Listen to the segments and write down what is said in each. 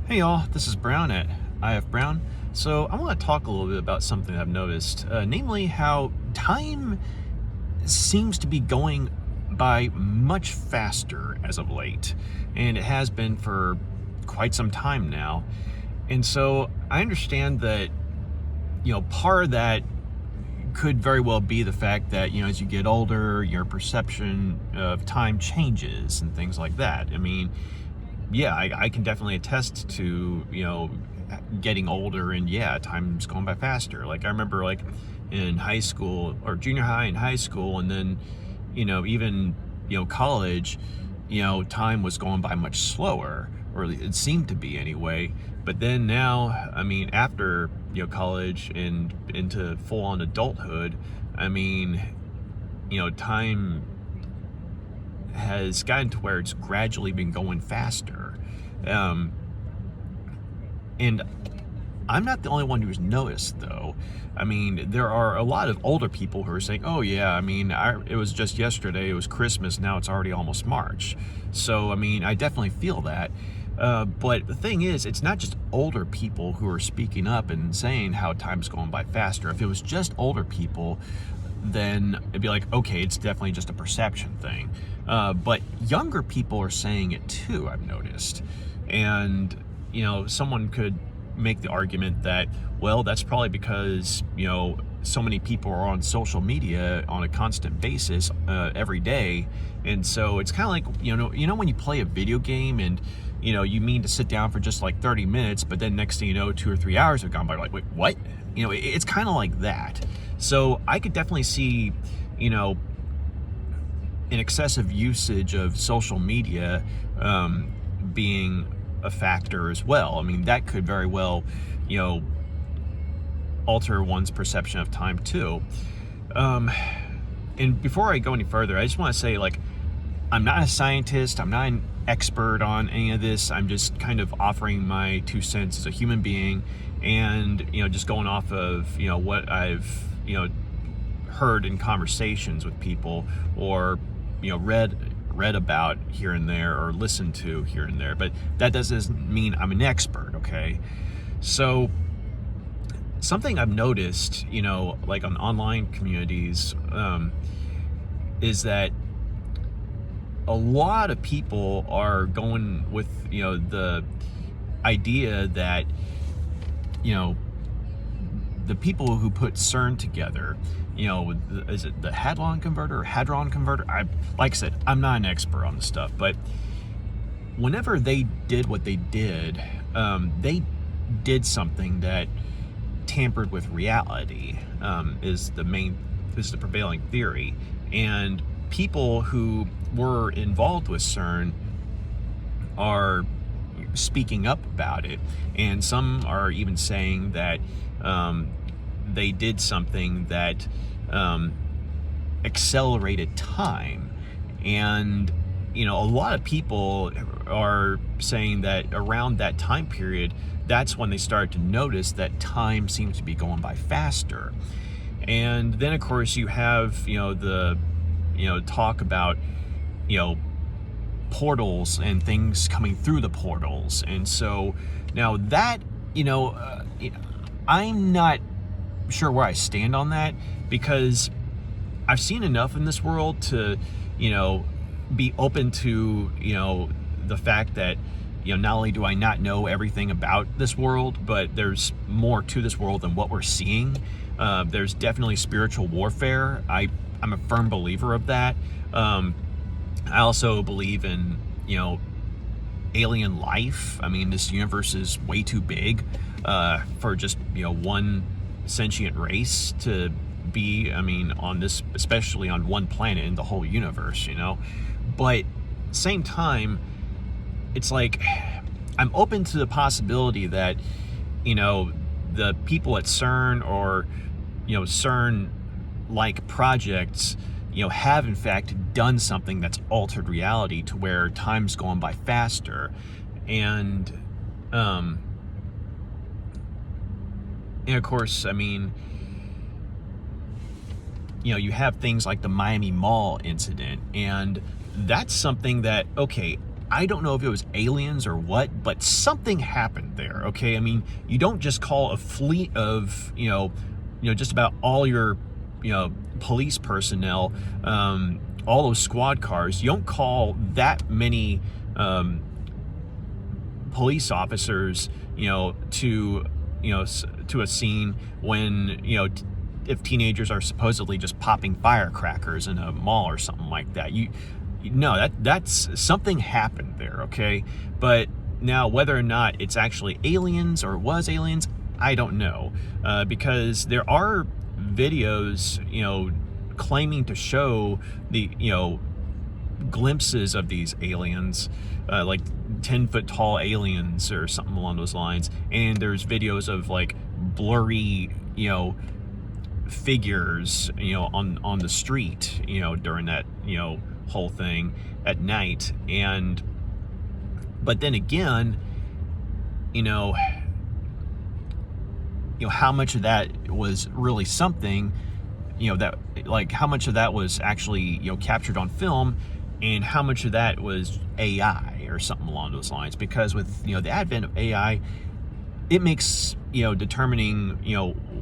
Hey y'all, this is Brown at IF Brown. So I want to talk a little bit about something I've noticed, namely how time seems to be going by much faster as of late, and it has been for quite some time now. And so I understand that, part of that could very well be the fact that, as you get older, your perception of time changes and things like that. I mean, yeah, I can definitely attest to, getting older, and yeah, time's going by faster. Like I remember like in high school or junior high and high school, and then, even, college, time was going by much slower, or it seemed to be anyway. But then now, I mean, after, college and into full on adulthood, I mean, time has gotten to where it's gradually been going faster. Um, and I'm not the only one who's noticed, though. I mean, there are a lot of older people who are saying, oh, yeah, I mean, it was just yesterday, it was Christmas, now it's already almost March. So, I mean, I definitely feel that. But the thing is, it's not just older people who are speaking up and saying how time's going by faster. If it was just older people, then it'd be like, okay, it's definitely just a perception thing. But younger people are saying it too, I've noticed. And, someone could make the argument that, well, that's probably because, so many people are on social media on a constant basis every day. And so it's kind of like, when you play a video game and, you mean to sit down for just like 30 minutes, but then next thing you know, 2 or 3 hours have gone by. Like, wait, what? It's kind of like that. So I could definitely see, an excessive usage of social media being a factor as well. I mean, that could very well, alter one's perception of time too. And before I go any further, I just want to say, like, I'm not a scientist. I'm not an expert on any of this. I'm just kind of offering my 2 cents as a human being, and just going off of what I've heard in conversations with people, or read about here and there, or listened to here and there. But that doesn't mean I'm an expert. Okay, so something I've noticed, like on online communities, is that a lot of people are going with the idea that the people who put CERN together, is it the Hadron Converter or Hadron Converter? Like I said, I'm not an expert on this stuff, but whenever they did what they did something that tampered with reality, is the prevailing theory. And people who were involved with CERN are speaking up about it, and some are even saying that they did something that accelerated time. And a lot of people are saying that around that time period, that's when they started to notice that time seems to be going by faster. And then of course you have the talk about portals and things coming through the portals. And so now that I'm not sure where I stand on that, because I've seen enough in this world to be open to the fact that not only do I not know everything about this world, but there's more to this world than what we're seeing. There's definitely spiritual warfare. I'm a firm believer of that. I also believe in, alien life. I mean, this universe is way too big for just, one sentient race to be, on this, especially on one planet in the whole universe, But same time, it's like I'm open to the possibility that, the people at CERN, or, CERN like projects, have in fact done something that's altered reality to where time's going by faster. And of course, I mean, you have things like the Miami Mall incident, and that's something that, okay, I don't know if it was aliens or what, but something happened there. Okay, I mean, you don't just call a fleet of just about all your police personnel, all those squad cars. You don't call that many police officers, to a scene when if teenagers are supposedly just popping firecrackers in a mall or something like that. That's something happened there, okay? But now whether or not it's actually aliens or was aliens, I don't know, because there are videos, claiming to show the, glimpses of these aliens, like 10-foot tall aliens or something along those lines. And there's videos of like blurry, figures, on the street, during that, whole thing at night. But then again, how much of that was really something, that, like, how much of that was actually, captured on film, and how much of that was AI or something along those lines. Because with, the advent of AI, it makes, determining,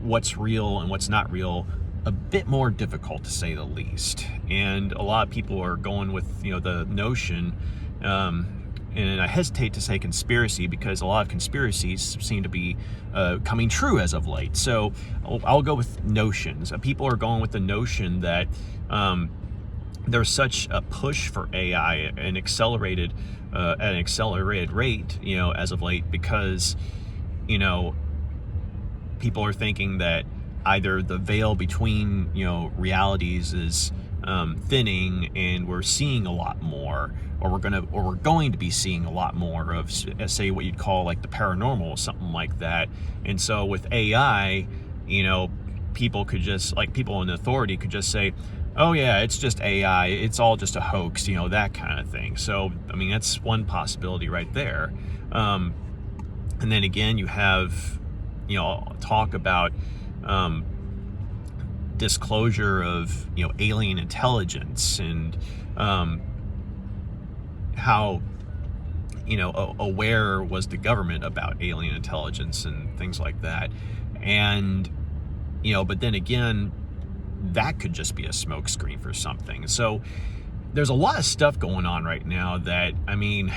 what's real and what's not real a bit more difficult, to say the least. And a lot of people are going with, the notion, and I hesitate to say conspiracy, because a lot of conspiracies seem to be coming true as of late. So I'll go with notions. People are going with the notion that there's such a push for AI at an accelerated rate, as of late, because, people are thinking that either the veil between, realities is thinning, and we're seeing a lot more, or we're going to be seeing a lot more of, say, what you'd call like the paranormal, something like that. And so with AI, people in authority could just say, oh yeah, it's just AI, it's all just a hoax, that kind of thing. So, I mean, that's one possibility right there. And then again, you have, talk about disclosure of, alien intelligence, and how, aware was the government about alien intelligence and things like that. And, but then again, that could just be a smokescreen for something. So there's a lot of stuff going on right now that, I mean,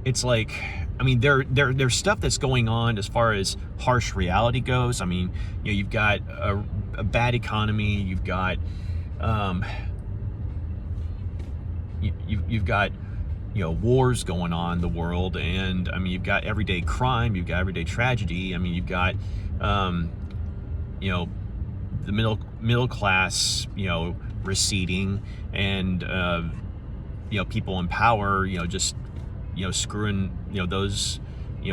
it's like, I mean, there's stuff that's going on as far as harsh reality goes. I mean, you've got a bad economy, you've got you've got wars going on in the world, and I mean, you've got everyday crime, you've got everyday tragedy. I mean, you've got the middle class, receding, and people in power, just screwing those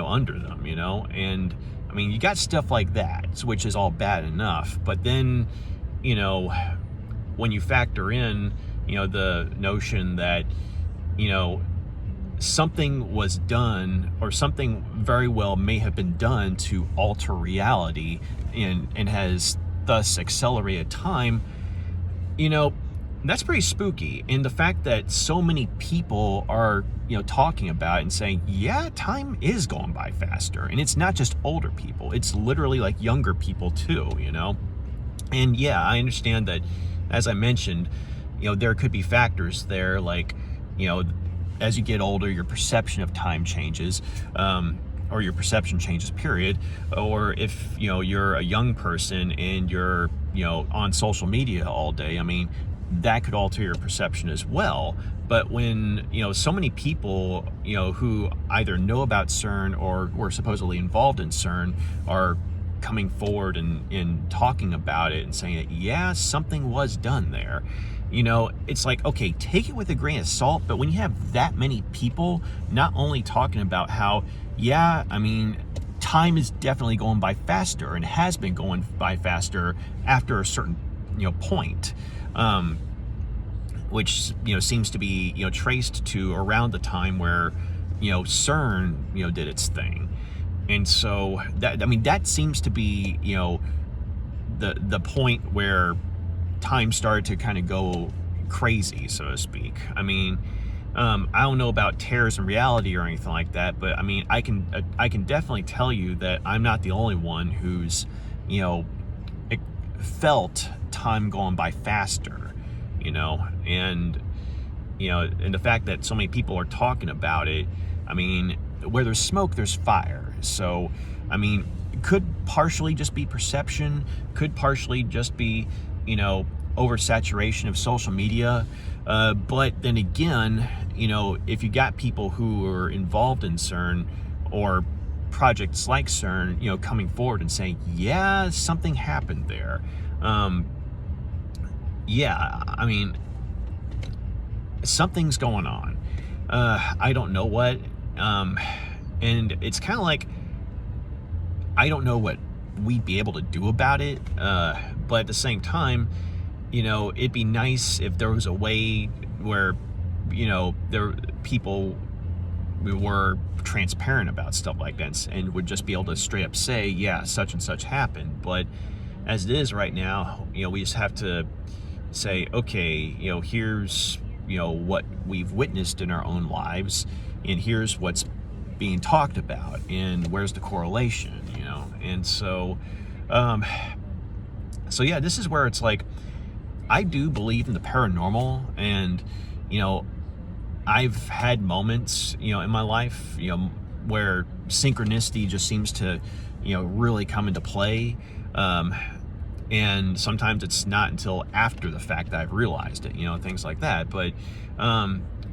under them, and I mean, you got stuff like that, which is all bad enough. But then when you factor in the notion that something was done, or something very well may have been done to alter reality, and has thus accelerated time, that's pretty spooky. And the fact that so many people are talking about it and saying, yeah, time is going by faster, and it's not just older people, it's literally like younger people too. And yeah, I understand that, as I mentioned, there could be factors there, like as you get older, your perception of time changes, or your perception changes, period. Or if you're a young person and you're on social media all day, I mean, that could alter your perception as well. But when so many people who either know about CERN or were supposedly involved in CERN are coming forward and talking about it and saying that, yeah, something was done there, it's like, okay, take it with a grain of salt. But when you have that many people not only talking about how, yeah, I mean, time is definitely going by faster, and has been going by faster after a certain point, which seems to be traced to around the time where CERN did its thing. And so that, I mean, that seems to be the point where time started to kind of go crazy, so to speak. I mean, I don't know about tears in reality or anything like that, but I mean, I can definitely tell you that I'm not the only one who's, you know, it felt time going by faster, and and the fact that so many people are talking about it. I mean, where there's smoke, there's fire. So, I mean, it could partially just be perception, could partially just be, oversaturation of social media. But then again, if you got people who are involved in CERN or projects like CERN, coming forward and saying, yeah, something happened there. Yeah, I mean, something's going on. I don't know what. And it's kind of like, I don't know what we'd be able to do about it. But at the same time, it'd be nice if there was a way where, there people were transparent about stuff like this and would just be able to straight up say, yeah, such and such happened. But as it is right now, we just have to say, okay, here's, what we've witnessed in our own lives, and here's what's being talked about, and where's the correlation, and so yeah, this is where it's like, I do believe in the paranormal, and I've had moments in my life where synchronicity just seems to really come into play, and sometimes it's not until after the fact that I've realized it, things like that. But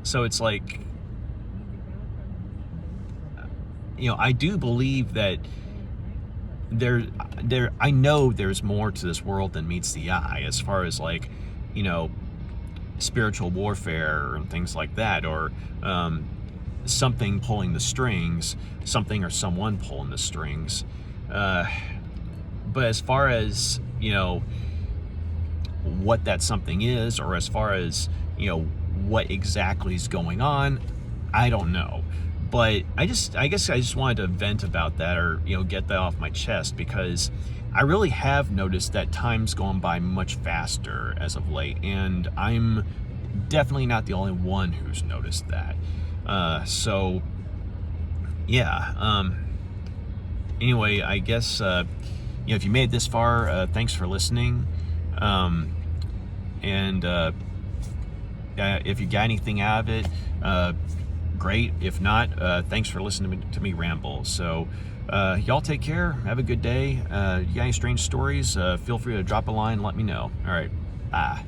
so it's like, I do believe that I know there's more to this world than meets the eye, as far as like, spiritual warfare and things like that, or something pulling the strings, something or someone pulling the strings. But as far as, what that something is, or as far as, what exactly is going on, I don't know. But I guess I just wanted to vent about that, or, get that off my chest, because I really have noticed that time's gone by much faster as of late, and I'm definitely not the only one who's noticed that. So yeah, anyway, I guess, if you made it this far, thanks for listening. And if you got anything out of it, great. If not, thanks for listening to me ramble. So y'all take care. Have a good day. You got any strange stories? Feel free to drop a line and let me know. All right. Bye.